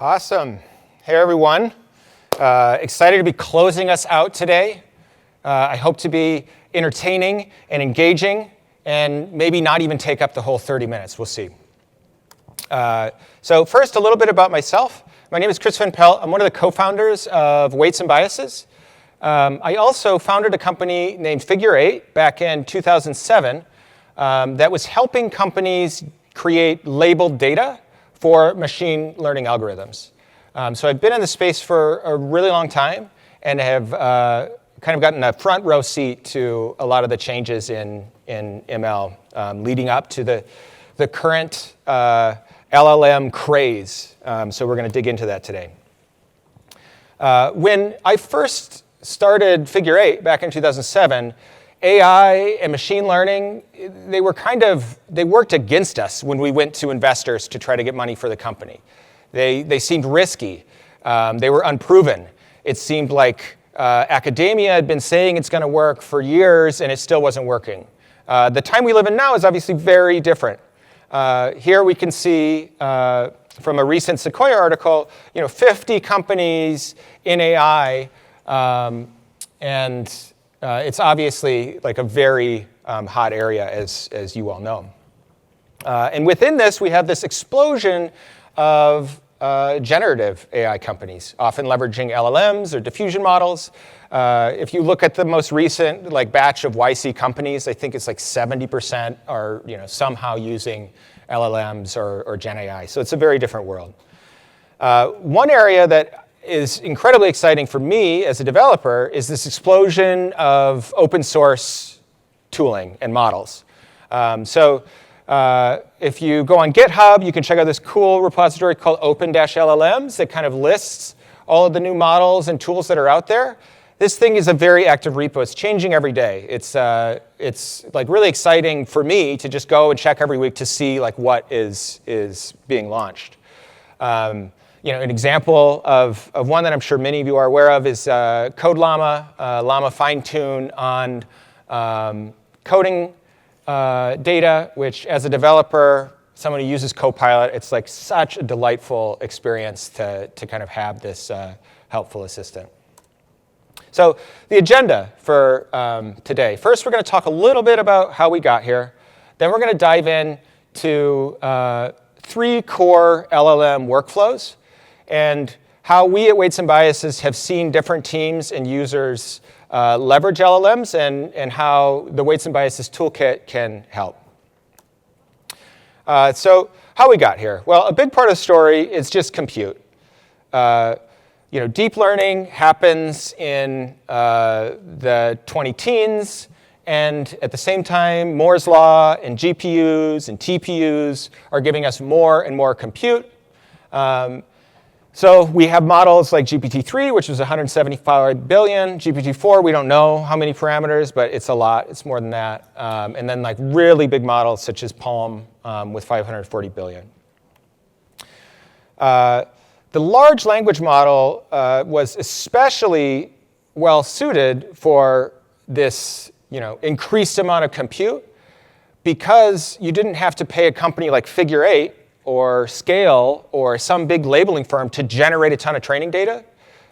Awesome. Hey, everyone. Excited to be closing us out today. I hope to be entertaining and engaging and maybe not even take up the whole 30 minutes. We'll see. So first, a little bit about myself. My name is Chris Van Pelt. I'm one of the co-founders of Weights and Biases. I also founded a company named Figure 8 back in 2007 that was helping companies create labeled data for machine learning algorithms. So I've been in the space for a really long time and have kind of gotten a front row seat to a lot of the changes in ML leading up to the current LLM craze. So we're going to dig into that today. When I first started Figure 8 back in 2007, AI and machine learning, they worked against us when we went to investors to try to get money for the company. They seemed risky. They were unproven. It seemed like academia had been saying it's going to work for years, and it still wasn't working. The time we live in now is obviously very different. Here we can see from a recent Sequoia article, 50 companies in AI, and it's obviously like a very hot area, as you all know. And within this, we have this explosion of generative AI companies, often leveraging LLMs or diffusion models. If you look at the most recent batch of YC companies, I think it's like 70% are somehow using LLMs or Gen AI. So it's a very different world. One area that is incredibly exciting for me as a developer is this explosion of open source tooling and models. If you go on GitHub, you can check out this cool repository called Open-LLMs that kind of lists all of the new models and tools that are out there. This thing is a very active repo. It's changing every day. It's really exciting for me to just go and check every week to see what is being launched. An example of one that I'm sure many of you are aware of is CodeLlama, Llama Fine Tune on coding data, which as a developer, someone who uses Copilot, it's like such a delightful experience to kind of have this helpful assistant. So the agenda for today. First, we're going to talk a little bit about how we got here. Then we're going to dive into 3 core LLM workflows and how we at Weights and Biases have seen different teams and users leverage LLMs and how the Weights and Biases toolkit can help. So how we got here? Well, a big part of the story is just compute. Deep learning happens in the 2010s, and at the same time, Moore's Law and GPUs and TPUs are giving us more and more compute. So we have models like GPT-3, which was 175 billion. GPT-4, we don't know how many parameters, but it's a lot. It's more than that. And then really big models such as PaLM with 540 billion. The large language model was especially well suited for this increased amount of compute because you didn't have to pay a company like Figure 8 or Scale or some big labeling firm to generate a ton of training data.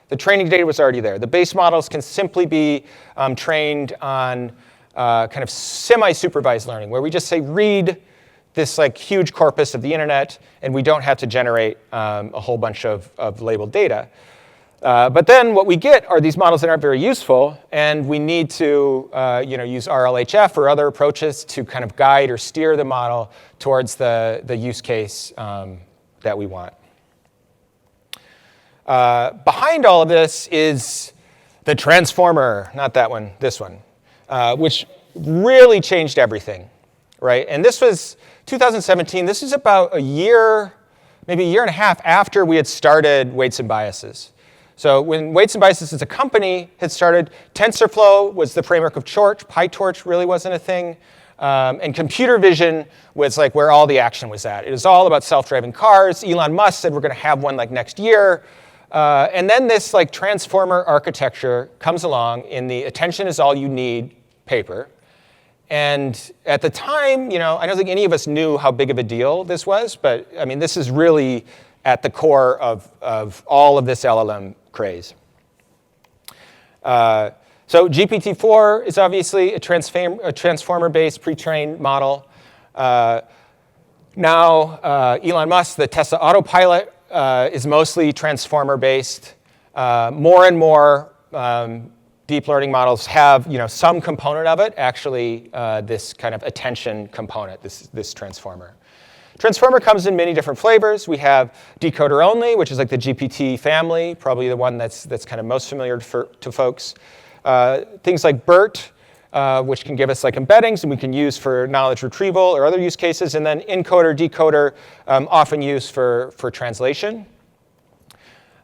The training data was already there. The base models can simply be trained on kind of semi-supervised learning, where we just say read this huge corpus of the internet, and we don't have to generate a whole bunch of labeled data. But then what we get are these models that aren't very useful, and we need to use RLHF or other approaches to kind of guide or steer the model towards the use case that we want. Behind all of this is the transformer, not that one, this one, which really changed everything, right? And this was 2017. This is about a year, maybe a year and a half after we had started Weights and Biases. So when Weights and Biases as a company had started, TensorFlow was the framework of Torch. PyTorch really wasn't a thing. And computer vision was where all the action was at. It was all about self-driving cars. Elon Musk said we're going to have one next year. And then this transformer architecture comes along in the attention is all you need paper. And at the time, I don't think any of us knew how big of a deal this was, but I mean, this is really at the core of all of this LLM craze. So GPT-4 is obviously a transformer-based pre-trained model. Now, Elon Musk, the Tesla Autopilot, is mostly transformer-based. More and more deep learning models have, some component of it, actually this kind of attention component, this transformer. Transformer comes in many different flavors. We have decoder only, which is like the GPT family, probably the one that's kind of most familiar to folks. Things like BERT, which can give us like embeddings and we can use for knowledge retrieval or other use cases, and then encoder, decoder, often used for translation.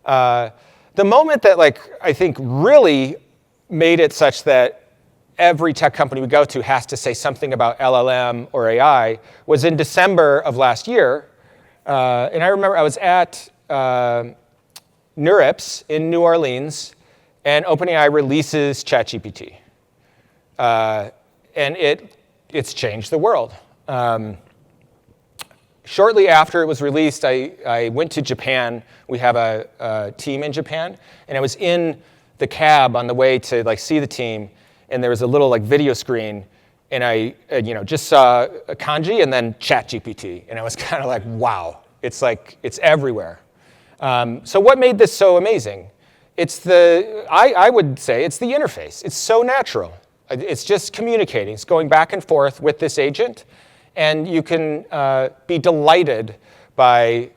The moment that I think really made it such that every tech company we go to has to say something about LLM or AI was in December of last year. And I remember I was at NeurIPS in New Orleans, and OpenAI releases ChatGPT. And it's changed the world. Shortly after it was released, I went to Japan. We have a team in Japan, and I was in the cab on the way to see the team, and there was a little video screen, and I just saw a kanji and then ChatGPT, and I was kind of like, wow, it's everywhere. So what made this so amazing? I would say it's the interface. It's so natural. It's just communicating. It's going back and forth with this agent, and you can be delighted by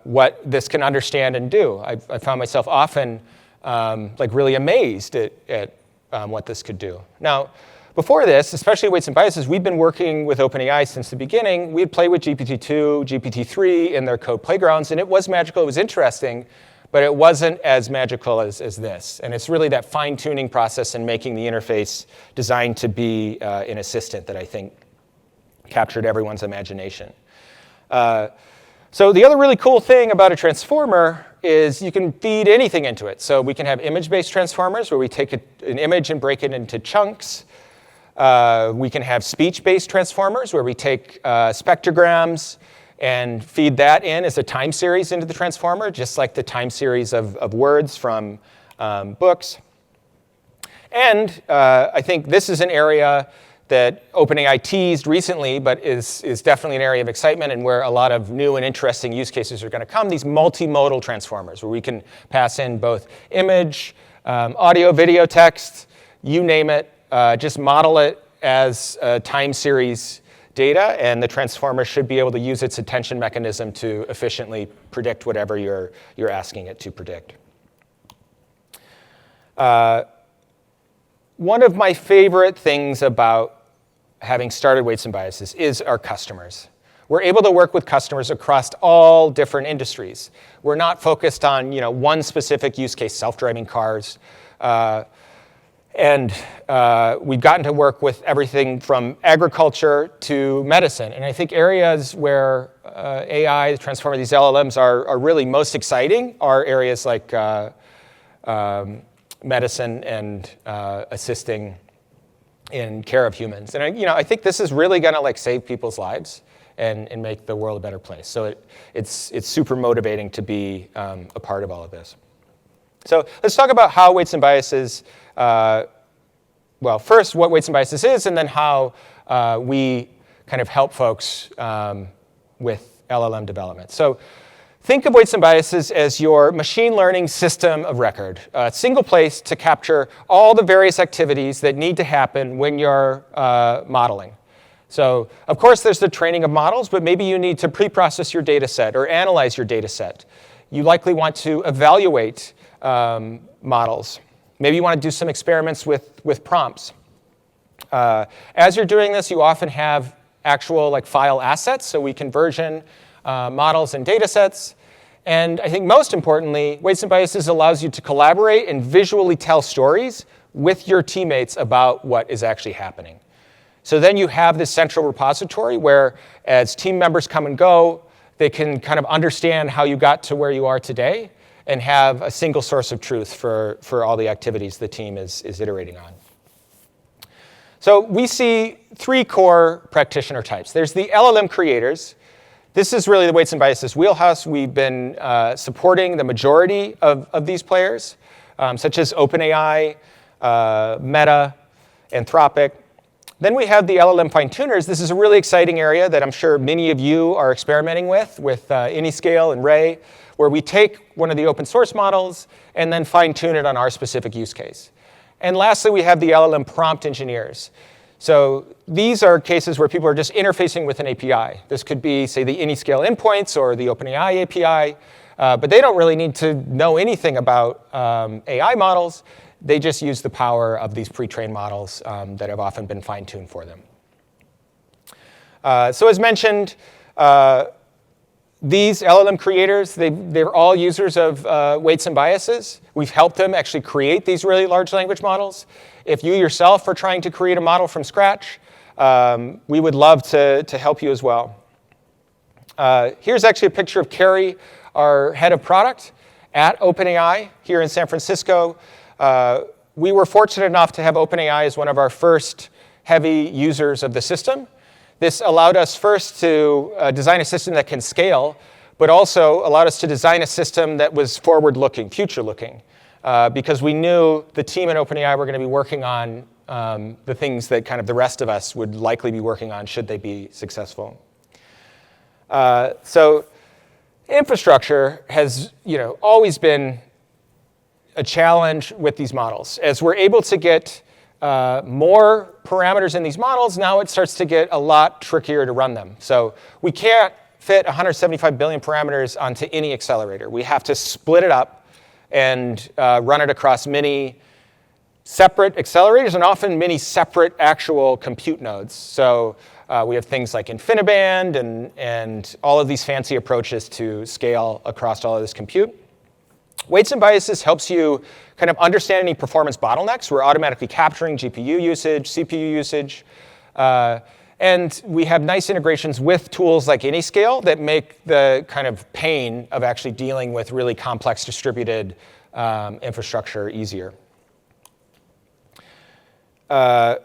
what this can understand and do. I found myself often really amazed at what this could do. Now, before this, especially Weights and Biases, we've been working with OpenAI since the beginning. We'd played with GPT-2, GPT-3 in their code playgrounds, and it was magical. It was interesting, but it wasn't as magical as this. And it's really that fine-tuning process and making the interface designed to be an assistant that I think captured everyone's imagination. So the other really cool thing about a transformer is you can feed anything into it. So we can have image-based transformers where we take an image and break it into chunks. We can have speech-based transformers where we take spectrograms and feed that in as a time series into the transformer, just like the time series of words from books. And I think this is an area that OpenAI teased recently, but is definitely an area of excitement and where a lot of new and interesting use cases are going to come, these multimodal transformers, where we can pass in both image, audio, video, text, you name it, just model it as time series data, and the transformer should be able to use its attention mechanism to efficiently predict whatever you're asking it to predict. One of my favorite things about having started Weights and Biases is our customers. We're able to work with customers across all different industries. We're not focused on one specific use case, self-driving cars. And we've gotten to work with everything from agriculture to medicine. And I think areas where AI, the transformer, these LLMs are really most exciting are areas like medicine and assisting in care of humans. And I think this is really going to save people's lives and make the world a better place. So it's super motivating to be a part of all of this. So let's talk about how Weights and Biases, first what Weights and Biases is, and then how we kind of help folks with LLM development. So think of Weights and Biases as your machine learning system of record, a single place to capture all the various activities that need to happen when you're modeling. So, of course, there's the training of models, but maybe you need to pre-process your data set or analyze your data set. You likely want to evaluate models. Maybe you want to do some experiments with prompts. As you're doing this, you often have actual file assets, so we can version models and data sets. And I think most importantly, Weights and Biases allows you to collaborate and visually tell stories with your teammates about what is actually happening. So then you have this central repository where as team members come and go, they can kind of understand how you got to where you are today and have a single source of truth for all the activities the team is iterating on. So we see three core practitioner types. There's the LLM creators. This is really the weights and biases wheelhouse. We've been supporting the majority of these players, such as OpenAI, Meta, Anthropic. Then we have the LLM Fine Tuners. This is a really exciting area that I'm sure many of you are experimenting with Anyscale and Ray, where we take one of the open source models and then fine tune it on our specific use case. And lastly, we have the LLM Prompt Engineers. So these are cases where people are just interfacing with an API. This could be, say, the Anyscale endpoints or the OpenAI API, but they don't really need to know anything about AI models. They just use the power of these pre-trained models that have often been fine-tuned for them. So as mentioned, these LLM creators, they're all users of weights and biases. We've helped them actually create these really large language models. If you yourself are trying to create a model from scratch, we would love to help you as well. Here's actually a picture of Carrie, our head of product at OpenAI here in San Francisco. We were fortunate enough to have OpenAI as one of our first heavy users of the system. This allowed us first to design a system that can scale, but also allowed us to design a system that was forward-looking, future-looking, because we knew the team at OpenAI were going to be working on the things that kind of the rest of us would likely be working on should they be successful. So infrastructure has always been a challenge with these models. As we're able to get more parameters in these models, now it starts to get a lot trickier to run them. So we can't fit 175 billion parameters onto any accelerator. We have to split it up and run it across many separate accelerators and often many separate actual compute nodes. So we have things like InfiniBand and all of these fancy approaches to scale across all of this compute. Weights and biases helps you kind of understand any performance bottlenecks. We're automatically capturing GPU usage, CPU usage. And we have nice integrations with tools like Anyscale that make the kind of pain of actually dealing with really complex distributed infrastructure easier. Yeah,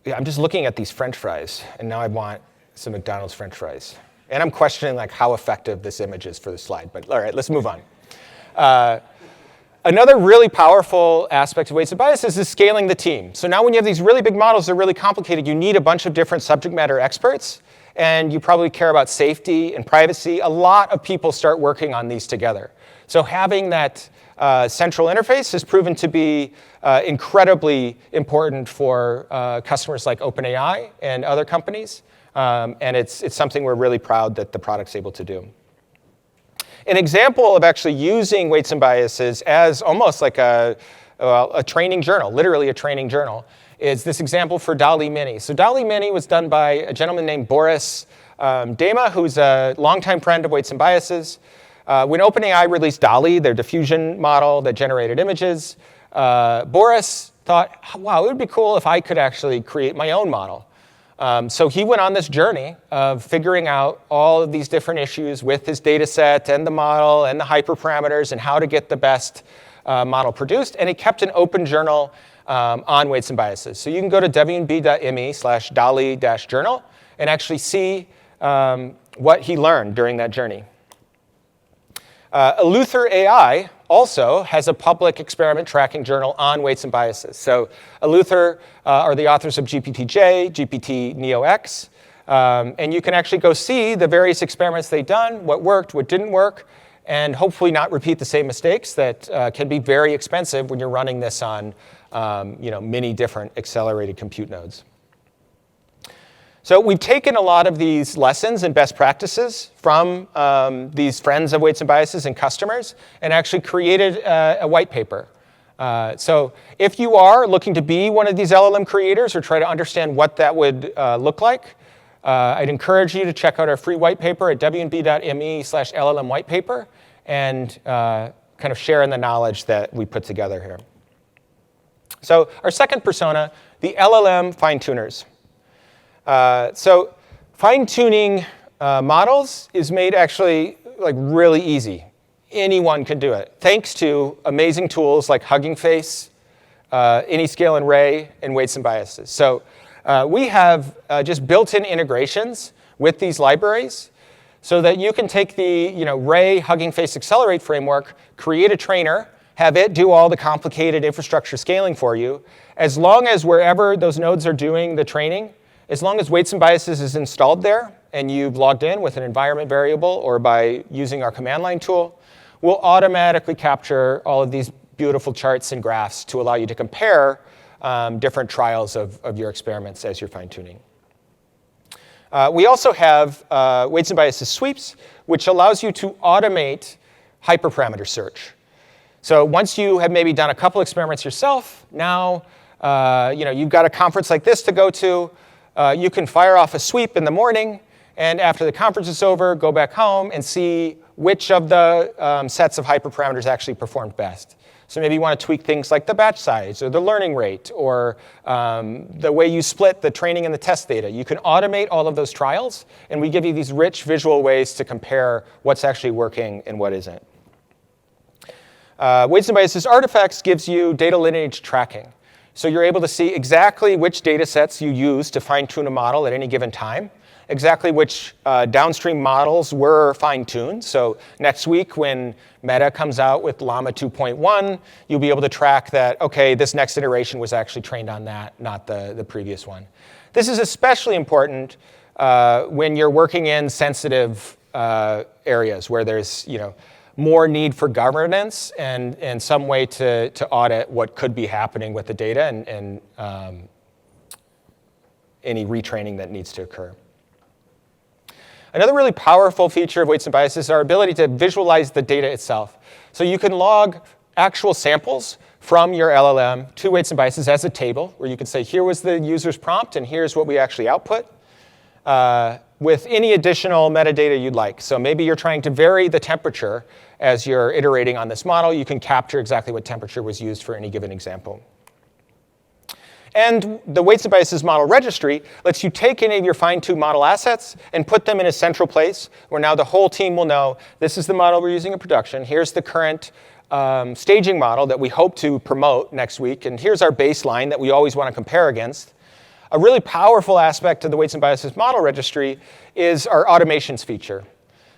I'm just looking at these French fries, and now I want some McDonald's French fries. And I'm questioning how effective this image is for the slide, but all right, let's move on. Another really powerful aspect of weights and biases is scaling the team. So now when you have these really big models, they're really complicated. You need a bunch of different subject matter experts, and you probably care about safety and privacy. A lot of people start working on these together. So having that central interface has proven to be incredibly important for customers like OpenAI and other companies. And it's something we're really proud that the product's able to do. An example of actually using weights and biases as almost like a training journal, literally a training journal, is this example for DALL-E Mini. So DALL-E Mini was done by a gentleman named Boris Dema, who's a longtime friend of weights and biases. When OpenAI released DALL-E, their diffusion model that generated images, Boris thought, wow, it would be cool if I could actually create my own model. So he went on this journey of figuring out all of these different issues with his data set and the model and the hyperparameters and how to get the best model produced. And he kept an open journal on weights and biases. So you can go to wnb.me/DALL-E-journal and actually see what he learned during that journey. Eleuther AI also has a public experiment tracking journal on weights and biases. So Eleuther are the authors of GPT-J, GPT-Neo-X, and you can actually go see the various experiments they've done, what worked, what didn't work, and hopefully not repeat the same mistakes that can be very expensive when you're running this on many different accelerated compute nodes. So we've taken a lot of these lessons and best practices from these friends of weights and biases and customers and actually created a white paper. So if you are looking to be one of these LLM creators or try to understand what that would look like, I'd encourage you to check out our free white paper at wnb.me/LLM whitepaper and kind of share in the knowledge that we put together here. So our second persona, the LLM Fine Tuners. So fine-tuning models is made actually really easy. Anyone can do it, thanks to amazing tools like Hugging Face, Anyscale and Ray, and weights and biases. So we have just built-in integrations with these libraries so that you can take the Ray Hugging Face Accelerate framework, create a trainer, have it do all the complicated infrastructure scaling for you. As long as wherever those nodes are doing the training, as long as weights and biases is installed there and you've logged in with an environment variable or by using our command line tool, we'll automatically capture all of these beautiful charts and graphs to allow you to compare different trials of your experiments as you're fine-tuning. We also have weights and biases sweeps, which allows you to automate hyperparameter search. So once you have maybe done a couple experiments yourself, now you've got a conference like this to go to. You can fire off a sweep in the morning, and after the conference is over, go back home and see which of the sets of hyperparameters actually performed best. So maybe you want to tweak things like the batch size or the learning rate or the way you split the training and the test data. You can automate all of those trials, and we give you these rich visual ways to compare what's actually working and what isn't. Weights and biases artifacts gives you data lineage tracking. So you're able to see exactly which data sets you use to fine-tune a model at any given time, exactly which downstream models were fine-tuned. So next week when Meta comes out with Llama 2.1, you'll be able to track that, OK, this next iteration was actually trained on that, not the previous one. This is especially important when you're working in sensitive areas where there's more need for governance and some way to audit what could be happening with the data and any retraining that needs to occur. Another really powerful feature of weights and biases is our ability to visualize the data itself. So you can log actual samples from your LLM to weights and biases as a table, where you can say, here was the user's prompt, and here's what we actually output, with any additional metadata you'd like. So maybe you're trying to vary the temperature as you're iterating on this model. You can capture exactly what temperature was used for any given example. And the weights and biases model registry lets you take any of your fine-tuned model assets and put them in a central place where now the whole team will know this is the model we're using in production. Here's the current staging model that we hope to promote next week. And here's our baseline that we always want to compare against. A really powerful aspect of the weights and biases model registry is our automations feature.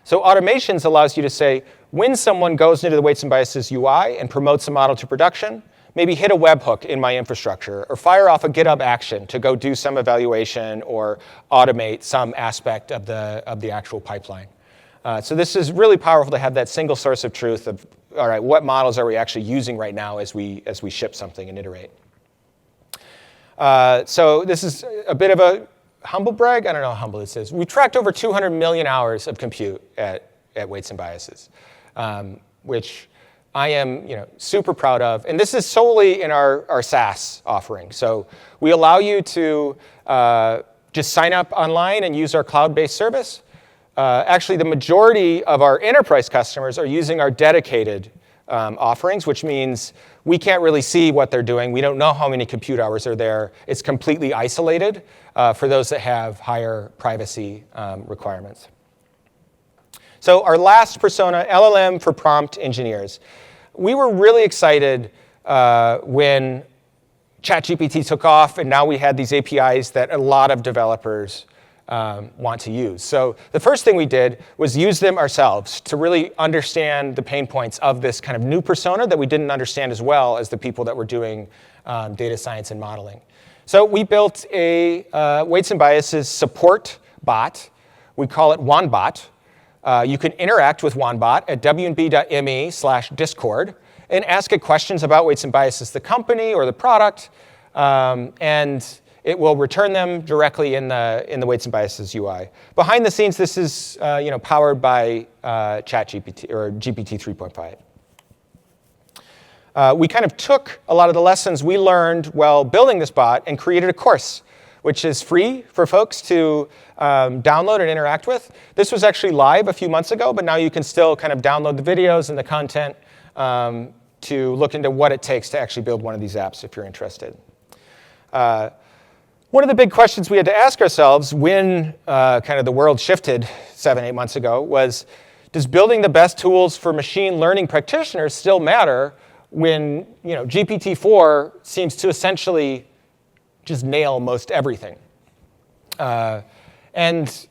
So automations allows you to say, when someone goes into the weights and biases UI and promotes a model to production, maybe hit a webhook in my infrastructure or fire off a GitHub action to go do some evaluation or automate some aspect of the actual pipeline. So this is really powerful to have that single source of truth of, all right, what models are we actually using right now as we ship something and iterate? So this is a bit of a humble brag. I don't know how humble this is. We tracked over 200 million hours of compute at weights and biases, which I am super proud of. And this is solely in our SaaS offering. So we allow you to just sign up online and use our cloud-based service. Actually, the majority of our enterprise customers are using our dedicated offerings, which means we can't really see what they're doing. We don't know how many compute hours are there. It's completely isolated for those that have higher privacy requirements. So our last persona, LLM for Prompt Engineers. We were really excited when ChatGPT took off, and now we had these APIs that a lot of developers want to use. So the first thing we did was use them ourselves to really understand the pain points of this kind of new persona that we didn't understand as well as the people that were doing data science and modeling. So we built a weights and biases support bot. We call it WANBot. You can interact with WANBot at wnb.me/discord and ask it questions about weights and biases, the company or the product, and it will return them directly in the weights and biases UI. Behind the scenes, this is powered by ChatGPT or GPT 3.5. We kind of took a lot of the lessons we learned while building this bot and created a course, which is free for folks to download and interact with. This was actually live a few months ago, but now you can still kind of download the videos and the content to look into what it takes to actually build one of these apps if you're interested. One of the big questions we had to ask ourselves when kind of the world shifted 7-8 months ago was, does building the best tools for machine learning practitioners still matter when GPT-4 seems to essentially just nail most everything? And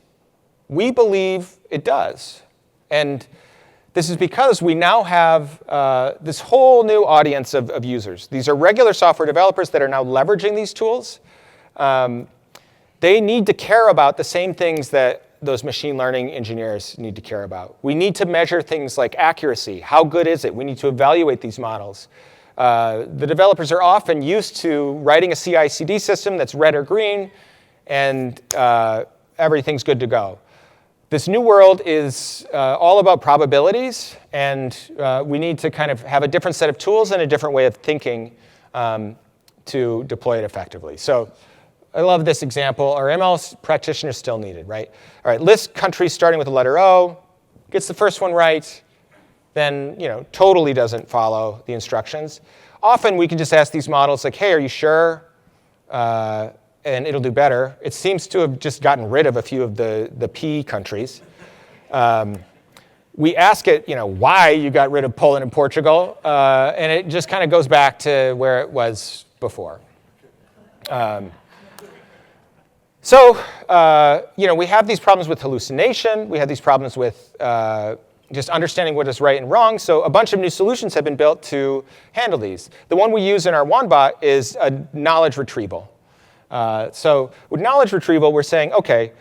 We believe it does. And this is because we now have this whole new audience of users. These are regular software developers that are now leveraging these tools. They need to care about the same things that those machine learning engineers need to care about. We need to measure things like accuracy. How good is it? We need to evaluate these models. The developers are often used to writing a CI/CD system that's red or green, and everything's good to go. This new world is all about probabilities, and we need to kind of have a different set of tools and a different way of thinking to deploy it effectively. So I love this example. Are ML practitioners still needed, right? All right, list countries starting with the letter O, gets the first one right, then totally doesn't follow the instructions. Often we can just ask these models like, hey, are you sure? And it'll do better. It seems to have just gotten rid of a few of the P countries. We ask it, why you got rid of Poland and Portugal, and it just kind of goes back to where it was before. So we have these problems with hallucination. We have these problems with just understanding what is right and wrong. So a bunch of new solutions have been built to handle these. The one we use in our WANbot is a knowledge retrieval. So with knowledge retrieval, we're saying, OK,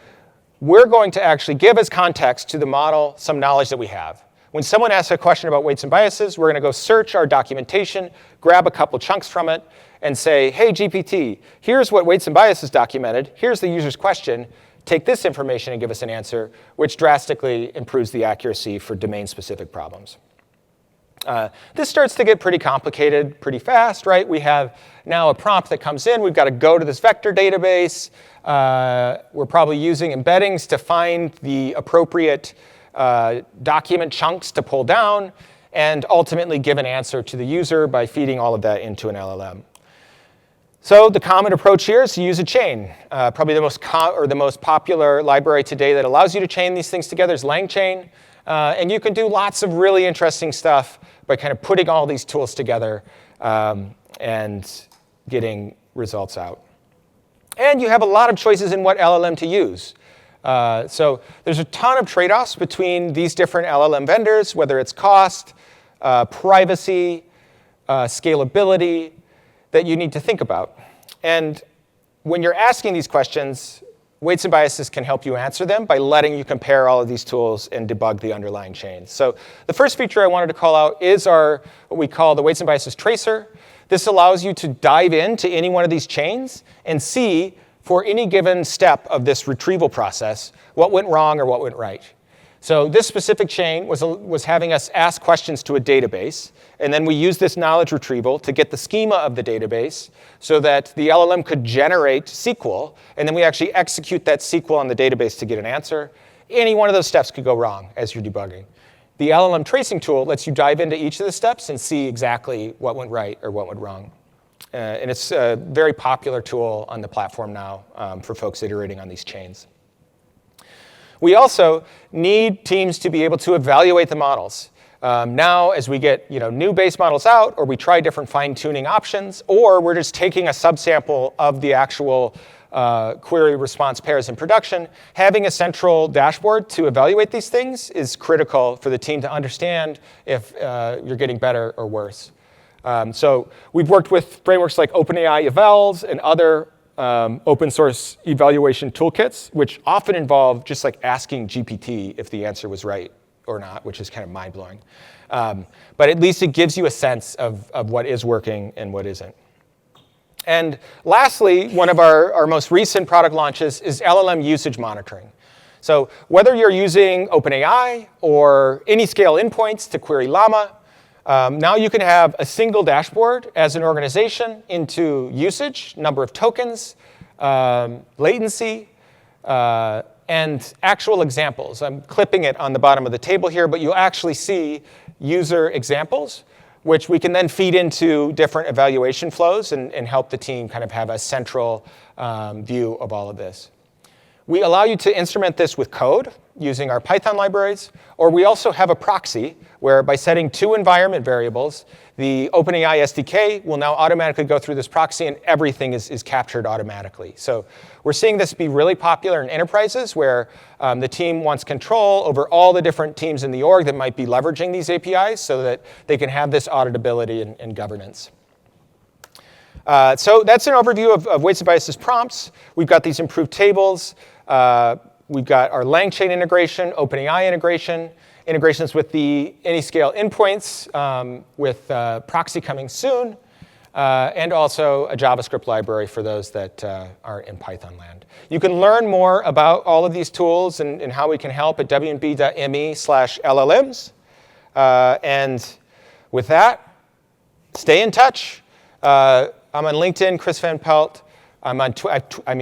we're going to actually give as context to the model some knowledge that we have. When someone asks a question about weights and biases, we're going to go search our documentation, grab a couple chunks from it, and say, hey, GPT, here's what weights and biases documented. Here's the user's question. Take this information and give us an answer, which drastically improves the accuracy for domain-specific problems. This starts to get pretty complicated pretty fast, right? We have now a prompt that comes in. We've got to go to this vector database. We're probably using embeddings to find the appropriate document chunks to pull down, and ultimately give an answer to the user by feeding all of that into an LLM. So the common approach here is to use a chain. Probably the most popular library today that allows you to chain these things together is LangChain. And you can do lots of really interesting stuff by kind of putting all these tools together and getting results out. And you have a lot of choices in what LLM to use. So there's a ton of trade-offs between these different LLM vendors, whether it's cost, privacy, scalability, that you need to think about. And when you're asking these questions, weights and biases can help you answer them by letting you compare all of these tools and debug the underlying chains. So the first feature I wanted to call out is what we call the weights and biases tracer. This allows you to dive into any one of these chains and see, for any given step of this retrieval process, what went wrong or what went right. So this specific chain was having us ask questions to a database, and then we used this knowledge retrieval to get the schema of the database so that the LLM could generate SQL, and then we actually execute that SQL on the database to get an answer. Any one of those steps could go wrong as you're debugging. The LLM tracing tool lets you dive into each of the steps and see exactly what went right or what went wrong. And it's a very popular tool on the platform now for folks iterating on these chains. We also need teams to be able to evaluate the models. Now, as we get new base models out, or we try different fine-tuning options, or we're just taking a subsample of the actual query response pairs in production, having a central dashboard to evaluate these things is critical for the team to understand if you're getting better or worse. So we've worked with frameworks like OpenAI Evals and other open source evaluation toolkits, which often involve just like asking GPT if the answer was right or not, which is kind of mind-blowing. But at least it gives you a sense of what is working and what isn't. And lastly, one of our most recent product launches is LLM usage monitoring. So whether you're using OpenAI or Anyscale endpoints to query Llama, now you can have a single dashboard as an organization into usage, number of tokens, latency, and actual examples. I'm clipping it on the bottom of the table here, but you'll actually see user examples, which we can then feed into different evaluation flows and help the team kind of have a central view of all of this. We allow you to instrument this with code. using our Python libraries, or we also have a proxy where by setting 2 environment variables, the OpenAI SDK will now automatically go through this proxy and everything is captured automatically. So we're seeing this be really popular in enterprises where the team wants control over all the different teams in the org that might be leveraging these APIs so that they can have this auditability and governance. So that's an overview of weights and biases prompts. We've got these improved tables. We've got our LangChain integration, OpenAI integration, integrations with the Anyscale endpoints, with proxy coming soon, and also a JavaScript library for those that are in Python land. You can learn more about all of these tools and how we can help at wmb.me/LLMs. And with that, stay in touch. I'm on LinkedIn, Chris Van Pelt. I'm on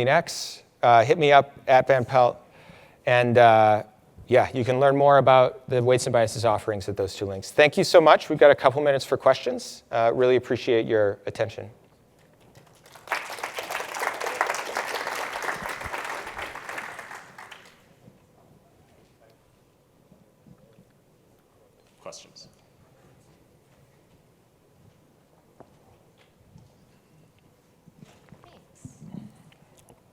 X. Hit me up at Van Pelt. And yeah, you can learn more about the weights and biases offerings at those 2 links. Thank you so much. We've got a couple minutes for questions. Really appreciate your attention. Questions?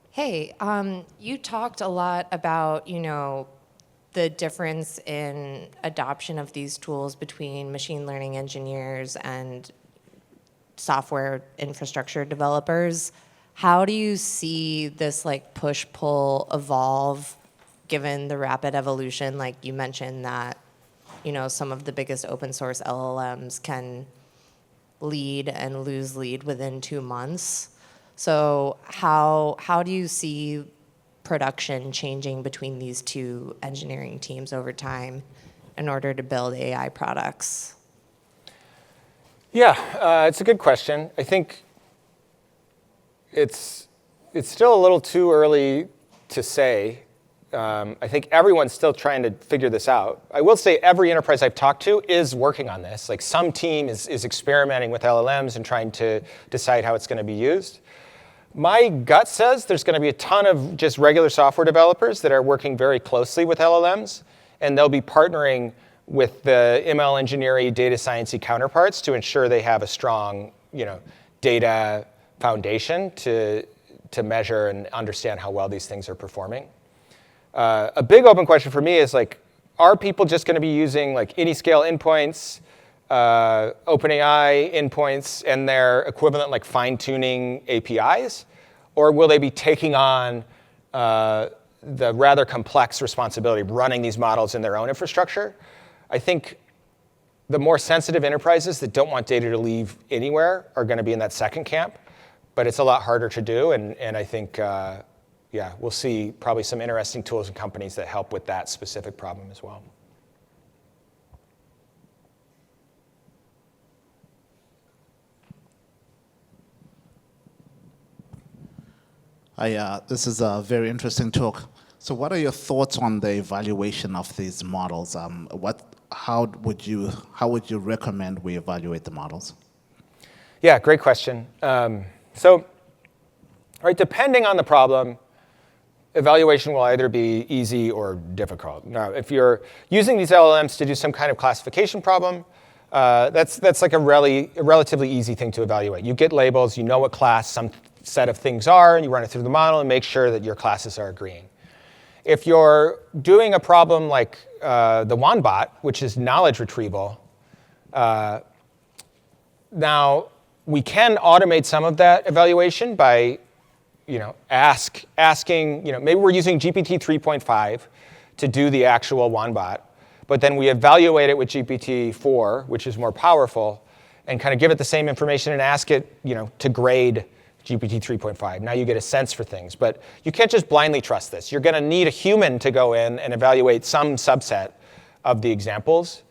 Hey, you talked a lot about, the difference in adoption of these tools between machine learning engineers and software infrastructure developers. How do you see this push-pull evolve given the rapid evolution? Like you mentioned that, some of the biggest open source LLMs can lead and lose lead within 2 months. So how do you see production changing between these 2 engineering teams over time in order to build AI products? Yeah, it's a good question. I think it's still a little too early to say. I think everyone's still trying to figure this out. I will say every enterprise I've talked to is working on this. Like some team is experimenting with LLMs and trying to decide how it's going to be used. My gut says there's going to be a ton of just regular software developers that are working very closely with LLMs, and they'll be partnering with the ML engineering, data science-y counterparts to ensure they have a strong, data foundation to measure and understand how well these things are performing. A big open question for me is are people just going to be using Anyscale endpoints, OpenAI endpoints, and their equivalent fine-tuning APIs? Or will they be taking on the rather complex responsibility of running these models in their own infrastructure? I think the more sensitive enterprises that don't want data to leave anywhere are going to be in that second camp. But it's a lot harder to do. And I think, we'll see probably some interesting tools and companies that help with that specific problem as well. This is a very interesting talk. So what are your thoughts on the evaluation of these models? How would you recommend we evaluate the models? Yeah, great question. Depending on the problem, evaluation will either be easy or difficult. Now, if you're using these LLMs to do some kind of classification problem, that's like a relatively easy thing to evaluate. You get labels, you know what class some set of things are, and you run it through the model and make sure that your classes are agreeing. If you're doing a problem like the WANBot, which is knowledge retrieval, now we can automate some of that evaluation by asking, maybe we're using GPT 3.5 to do the actual WANBot, but then we evaluate it with GPT 4, which is more powerful, and kind of give it the same information and ask it, to grade GPT 3.5. Now you get a sense for things, but you can't just blindly trust this. You're going to need a human to go in and evaluate some subset of the examples.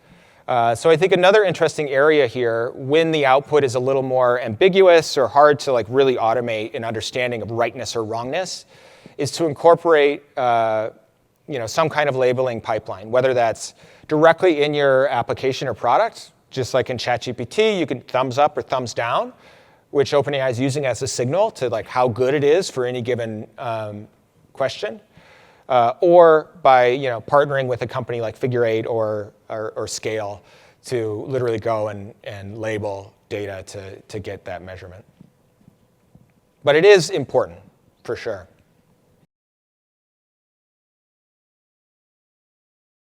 So I think another interesting area here, when the output is a little more ambiguous or hard to really automate an understanding of rightness or wrongness, is to incorporate some kind of labeling pipeline, whether that's directly in your application or product, just like in ChatGPT, you can thumbs up or thumbs down, which OpenAI is using as a signal to how good it is for any given question. or by partnering with a company like Figure 8 or Scale to literally go and label data to get that measurement. But it is important, for sure.